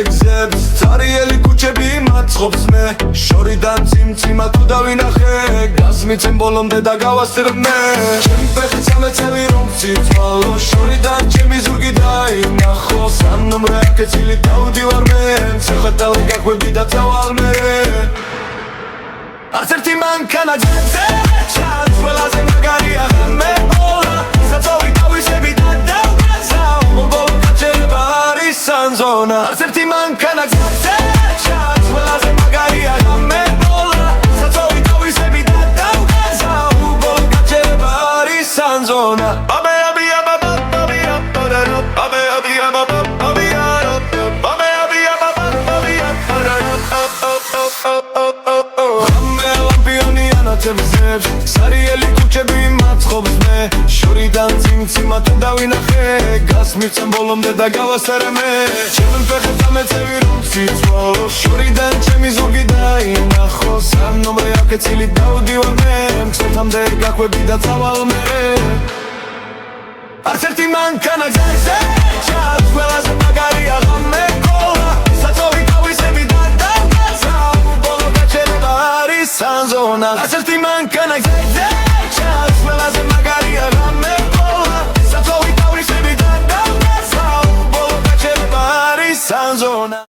გზებს წარიელი ქუჩები მაწყობს მე შორიდან წიმციმა თუ დავინახე გასმიცემ ბოლომდე და გავასწრმე ჩემი ფეხი წამეცევი რომ ციცვალო შორიდან ჩემი ზურგი დაინახო სამ ნომრე აკეცილი დავდივარ მე ცეხატალი გახვევდი და წავალ მე არც ერთი მანქანა ჯერზე ჩანს ყველაზე მაგარია ღამე ოლა საწოვი თავისები და დავგაზავ მომბოლო გაჩერება არის სანზონა არც ერთი მანქანა ჯერზე ჩანს ყველაზე მაგარია ღამე ოლა საწოვი თავისები და დავგაზავ მომბოლო გაჩერება არის სანზონა სარიელი ქუჩები მაწყობს მე შორიდან წიმციმა თუ დავინახე გასმიცემ ბოლომდე და გავასწრე მე ჩემი ფეხი წამეცევი რომ ციცვალო შორიდან ჩემი ზურგი დაინახო სამ ნომრე აკეცილი დავდივარ მე მცოცამდე გახვევდი და წავალ მე არც ერთი მანქანა გზაზე ჩანს ყველაზე მაგარია ღამე ოლა საწოვი თავისები და დავგაზავ ბოლო გაჩერება არის სანზონა არც ერთი მანქანა გზაზე